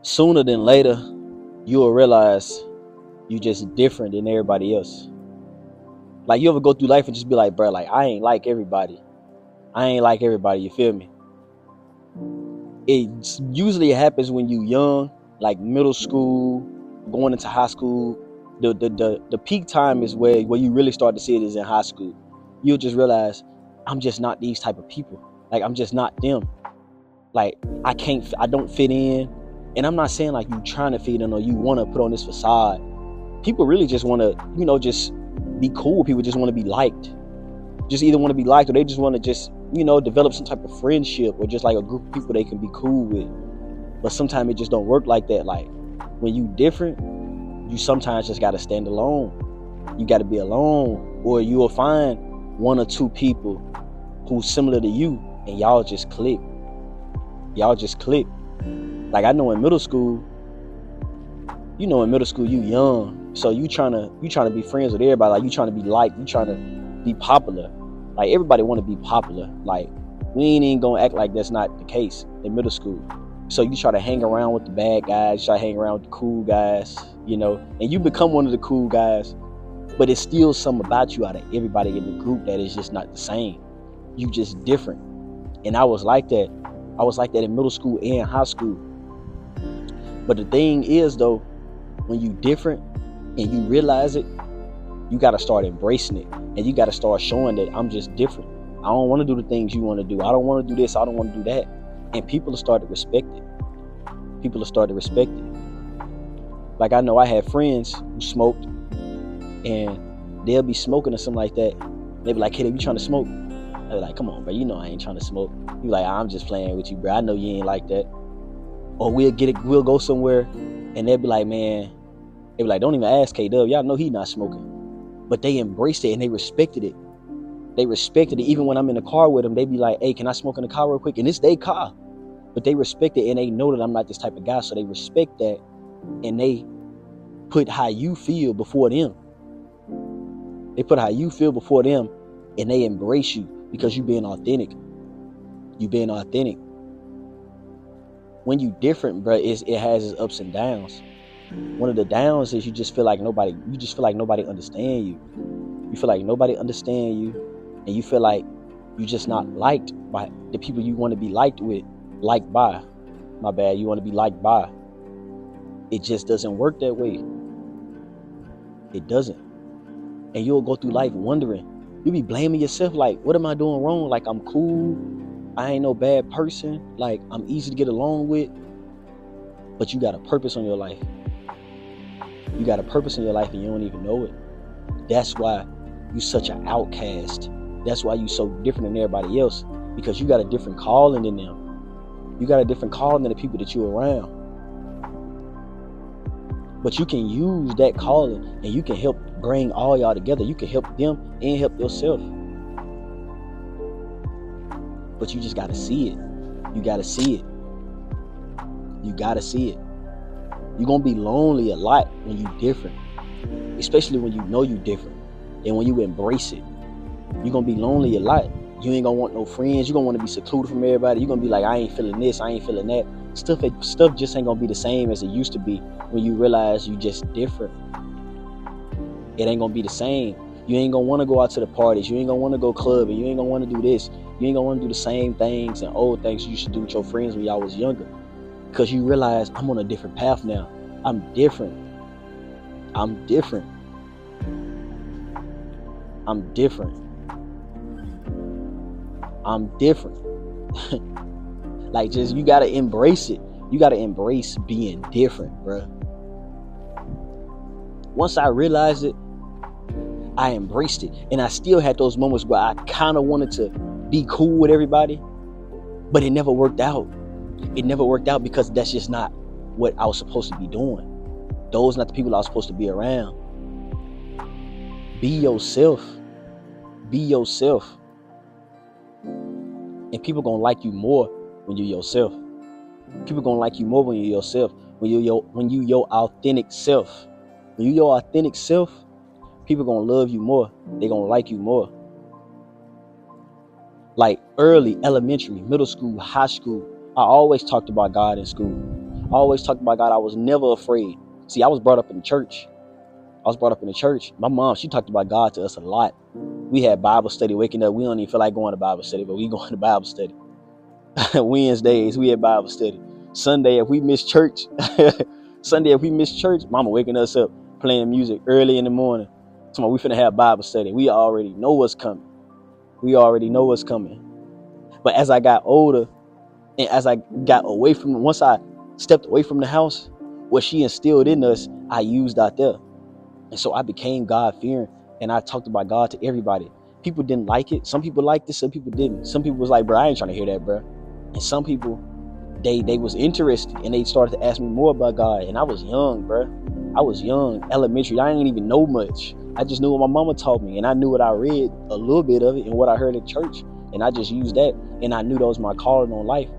sooner than later, you will realize you just different than everybody else. Like you ever go through life and just be like, bro, like I ain't like everybody. I ain't like everybody. You feel me? It usually happens when you young, like middle school, going into high school. The peak time is where you really start to see it is in high school. You'll just realize I'm just not these type of people. Like I'm just not them. Like I don't fit in. And I'm not saying like you trying to fit in or you want to put on this facade. People really just want to, just be cool. People just want to be liked. Just either want to be liked or they just want to just, develop some type of friendship or just like a group of people they can be cool with. But sometimes it just don't work like that. Like when you different, you sometimes just got to stand alone. You got to be alone, or you will find one or two people who's similar to you and y'all just click. Y'all just click. Like I know in middle school, you young, so you trying to be friends with everybody. Like you trying to be liked, you trying to be popular. Like everybody want to be popular. Like we ain't even gonna act like that's not the case in middle school. So you try to hang around with the bad guys, you try to hang around with the cool guys, and you become one of the cool guys. But it's still something about you out of everybody in the group that is just not the same. You just different. And I was like that. I was like that in middle school and high school. But the thing is though, when you different and you realize it, you got to start embracing it, and you got to start showing that I'm just different. I don't want to do the things you want to do. I don't want to do this. I don't want to do that. And people will start to respect it. People will start to respect it. Like I know I had friends who smoked, and they'll be smoking or something like that. They be like, "Hey, you trying to smoke?" I be like, "Come on, bro. You know I ain't trying to smoke." You like, "I'm just playing with you, bro. I know you ain't like that." Or we'll go somewhere, and they'll be like, "Man," they be like, "Don't even ask K-Dub. Y'all know he not smoking." But they embraced it and they respected it. They respected it. Even when I'm in the car with them, they be like, "Hey, can I smoke in the car real quick?" And it's their car. But they respect it and they know that I'm not this type of guy. So they respect that, and they put how you feel before them. They put how you feel before them, and they embrace you because you being authentic. You being authentic. When you different, bro, it has its ups and downs. One of the downs is you just feel like nobody understand you. You feel like nobody understand you, and you feel like you just not liked by the people you want to be liked with, liked by. My bad, you want to be liked by. It just doesn't work that way. It doesn't. And you'll go through life wondering. You'll be blaming yourself like, what am I doing wrong? Like I'm cool. I ain't no bad person. Like I'm easy to get along with. But you got a purpose on your life. You got a purpose in your life and you don't even know it. That's why you such an outcast. That's why you so different than everybody else, because you got a different calling than them. You got a different calling than the people that you're around. But you can use that calling and you can help bring all y'all together. You can help them and help yourself. But you just got to see it. You got to see it. You got to see it. You're going to be lonely a lot when you're different, especially when you know you're different and when you embrace it. You're going to be lonely a lot. You ain't going to want no friends. You're going to want to be secluded from everybody. You're going to be like, I ain't feeling this. I ain't feeling that. Stuff just ain't going to be the same as it used to be when you realize you just different. It ain't going to be the same. You ain't going to want to go out to the parties. You ain't going to want to go clubbing. You ain't going to want to do this. You ain't going to want to do the same things and old things you used to do with your friends when y'all was younger. Because you realize I'm on a different path now. I'm different. I'm different. I'm different. I'm different. Like, just, you got to embrace it. You got to embrace being different, bro. Once I realized it, I embraced it. And I still had those moments where I kind of wanted to be cool with everybody, but it never worked out. It never worked out because that's just not what I was supposed to be doing. Those are not the people I was supposed to be around. Be yourself. Be yourself. And people gonna like you more when you're yourself. People gonna like you more when you're yourself. When you your authentic self. When you your authentic self, people gonna love you more. They gonna like you more. Like early, elementary, middle school, high school, I always talked about God in school. I always talked about God. I was never afraid. See, I was brought up in the church. My mom, she talked about God to us a lot. We had Bible study waking up. We don't even feel like going to Bible study, but we going to Bible study. Wednesdays, we had Bible study. Sunday, if we miss church, mama waking us up, playing music early in the morning. So we finna have Bible study. We already know what's coming. But as I got older, and as I got away from, once I stepped away from the house, what she instilled in us, I used out there. And so I became God fearing, and I talked about God to everybody. People didn't like it. Some people liked it, some people didn't. Some people was like, bro, I ain't trying to hear that, bro. And some people, they was interested, and they started to ask me more about God. And I was young, bro. I was young, elementary. I didn't even know much. I just knew what my mama taught me, and I knew what I read, a little bit of it, and what I heard at church. And I just used that, and I knew that was my calling on life.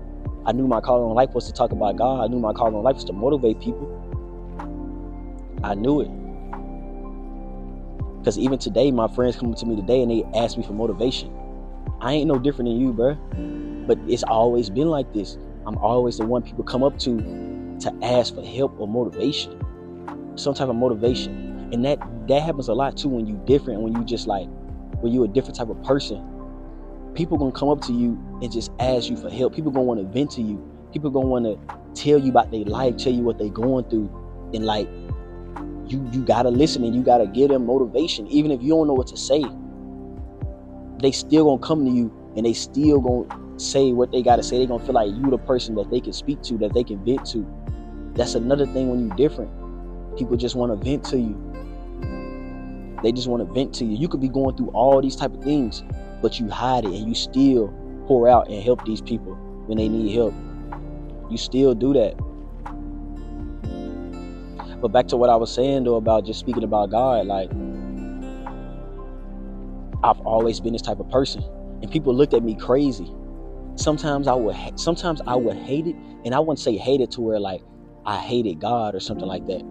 I knew my calling on life was to talk about God. I knew my calling on life was to motivate people. I knew it. Because even today, my friends come to me today and they ask me for motivation. I ain't no different than you, bro. But it's always been like this. I'm always the one people come up to ask for help or motivation. Some type of motivation. And that happens a lot too when you different, when you a different type of person. People gonna come up to you and just ask you for help. People gonna want to vent to you. People gonna want to tell you about their life, tell you what they going through. And like, you gotta listen, and you gotta give them motivation. Even if you don't know what to say, they still gonna come to you, and they still gonna say what they gotta say. They gonna feel like you the person that they can speak to, that they can vent to. That's another thing when you different. People just want to vent to you. They just want to vent to you. You could be going through all these type of things, but you hide it, and you still pour out and help these people when they need help. You still do that. But back to what I was saying though, about just speaking about God, like, I've always been this type of person, and people looked at me crazy. Sometimes I would hate it, and I wouldn't say hate it to where like I hated God or something like that.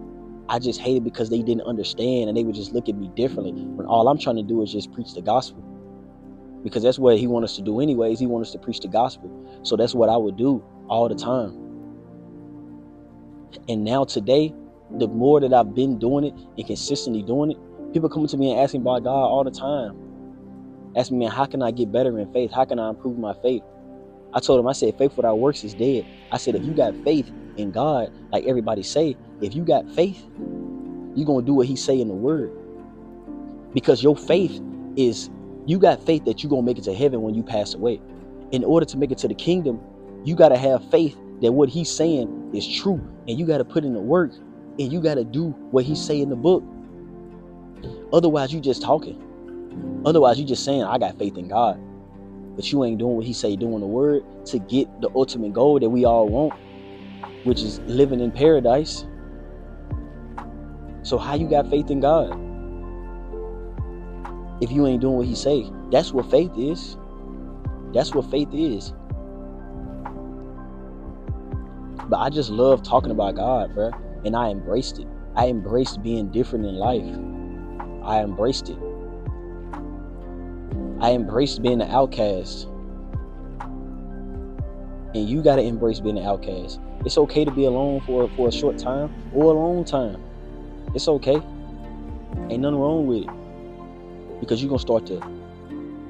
I just hated because they didn't understand, and they would just look at me differently when all I'm trying to do is just preach the gospel. Because that's what he wants us to do anyways. He wants us to preach the gospel. So that's what I would do all the time. And now today, the more that I've been doing it and consistently doing it, people come to me and ask me about God all the time. Ask me, man, how can I get better in faith? How can I improve my faith? I told him, I said, faith without works is dead. I said, if you got faith in God, like everybody say, if you got faith, you're going to do what he say in the word. Because your faith is, you got faith that you're going to make it to heaven when you pass away. In order to make it to the kingdom, you got to have faith that what he's saying is true. And you got to put in the work, and you got to do what he say in the book. Otherwise, you just talking. Otherwise, you just saying, I got faith in God. But you ain't doing what he say, doing the word to get the ultimate goal that we all want, which is living in paradise. So how you got faith in God if you ain't doing what he say? That's what faith is. That's what faith is. But I just love talking about God, bro. And I embraced it. I embraced being different in life. I embraced it. I embraced being an outcast. And you got to embrace being an outcast. It's okay to be alone for a short time or a long time. It's okay. Ain't nothing wrong with it. Because you're going to start to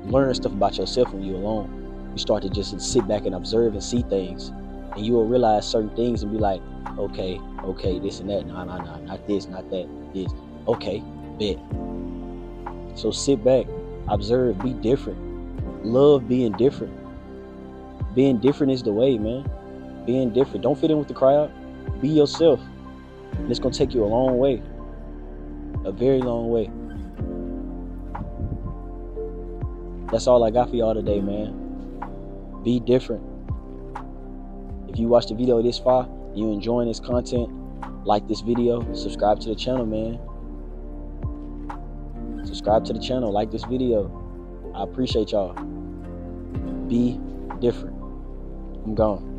learn stuff about yourself when you're alone. You start to just sit back and observe and see things. And you will realize certain things and be like, okay, this and that. Nah, not this, not that, this. Okay, bet. So sit back, observe, be different. Love being different. Being different is the way, man. Being different. Don't fit in with the crowd. Be yourself. And it's going to take you a long way. A very long way. That's all I got for y'all today, man. Be different. If you watched the video this far, you enjoying this content, like this video, subscribe to the channel, man. Subscribe to the channel, like this video. I appreciate y'all. Be different. I'm gone.